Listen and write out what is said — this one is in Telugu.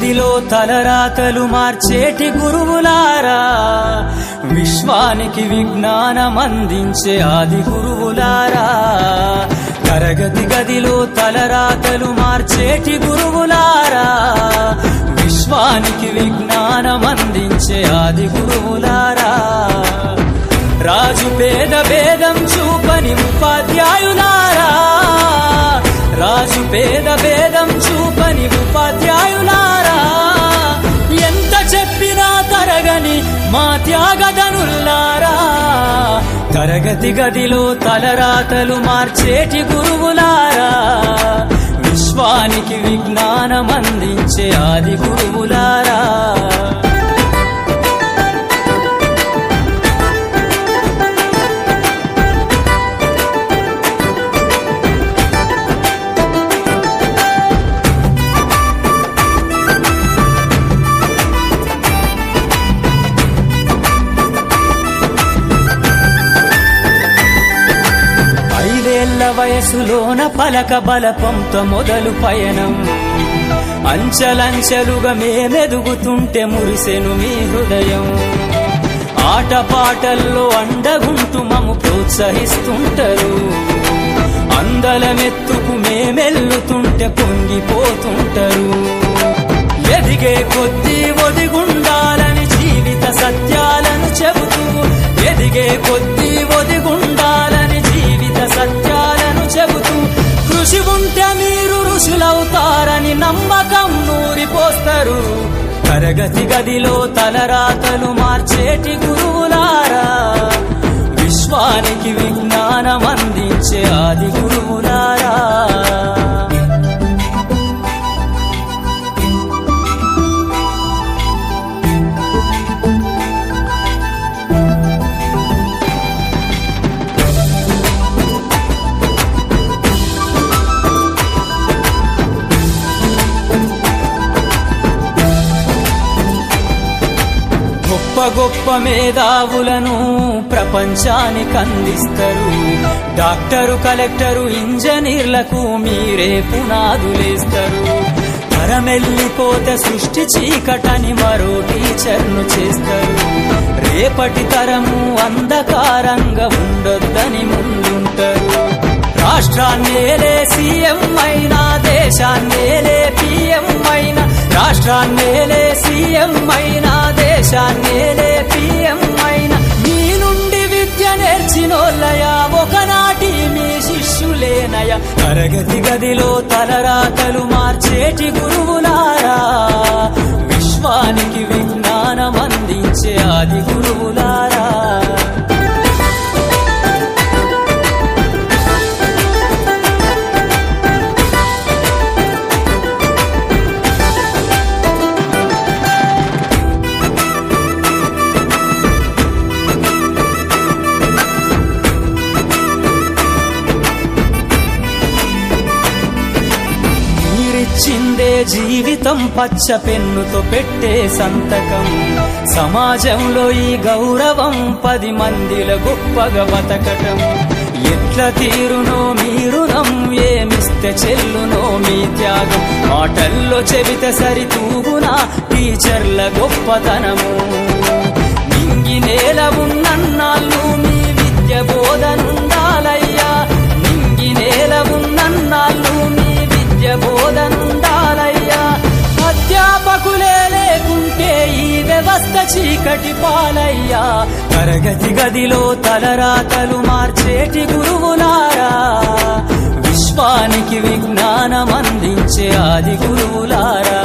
గదిలో తలరాతలు మార్చేటి గురువులారా, విశ్వానికి విజ్ఞానం అందించే ఆది గురువులారా. తరగతి గదిలో తలరాతలు మార్చేటి గురువులారా, విశ్వానికి విజ్ఞానం అందించే ఆది గురువులారా. రాజు పేద భేదం చూపని ఉపాధ్యాయులారా, రాజు పేద భేదం చూపని ఉపాధ్యాయులారా. ఎంత చెప్పినా తరగని మా త్యాగధనుల్లారా, తరగతి గదిలో తలరాతలు మార్చేటి గురువులారా, విశ్వానికి విజ్ఞానం అందించే ఆది గురువులారా. వయసులోన పలక బలపంతో మొదలు పయనం, అంచలంచెలుగా మేమెదుగుతుంటే మురిసెను మీ హృదయం. ఆటపాటల్లో అండగుంటూ మము ప్రోత్సహిస్తుంటారు, అందలమెత్తుకు మేమెల్లుతుంటే పొంగిపోతుంటారు. ఎదిగే కొద్దీ ఒదిగుండాలని జీవిత సత్యాలను చెబుతూ, ఎదిగే కొద్దీ ఒదిగుండాలని జీవిత సత్యాలను చెబుతూ, కృషి ఉంటే మీరు ఋషులవుతారని నమ్మకం నూరిపోస్తారు. తరగతి గదిలో తలరాతలు మార్చేటి గురువులారా, విశ్వానికి విజ్ఞానం అందించే ఆది గురువులారా. గొప్ప గొప్ప మేధావులను ప్రపంచానికి అందిస్తారు. డాక్టరు, కలెక్టరు, ఇంజనీర్లకు మీరే పునాదులేస్తారు. తరమెల్లిపోతే సృష్టి చీకటని మరో టీచర్ను చేస్తారు. రేపటి తరము అంధకారంగా ఉండొద్దని ముందుంటారు. రాష్ట్రాన్నేలే సీఎం అయినా, దేశాన్నేలే పీఎం అయినా, రాష్ట్రాన్నేలే సీఎం అయినా, దేశాన్నేలే పీఎం అయినా, మీ నుండి విద్య నేర్చినోళ్ళయా, ఒకనాటి మీ శిష్యులేనయ. తరగతి గదిలో తలరాతలు మార్చేటి గురువులారా, విశ్వానికి విజ్ఞానం అందించే ఆది గురువులారా. చిందే జీవితం పచ్చ పెన్నుతో పెట్టే సంతకం, సమాజంలో ఈ గౌరవం 10 మందిల గొప్పగా బతకటం. ఎట్ల తీరునో మీ రుణం, ఏమిస్తే చెల్లునో మీ త్యాగం. మాటల్లో చెబితే సరితూగునా టీచర్ల గొప్పతనము. నింగి నేల ఉన్నన్నాళ్ళు మీ విద్య బోధనుండాలయ్యా, నింగి నేల ఉన్నన్నాళ్ళు మీ విద్య బోధనుండాలయ్యా. అధ్యాపకులే లేకుంటే ఈ వ్యవస్థ చీకటి పాలయ్యా. తరగతి గదిలో తలరాతలు మార్చేటి గురువులారా, విశ్వానికి విజ్ఞానం అందించే ఆది గురువులారా.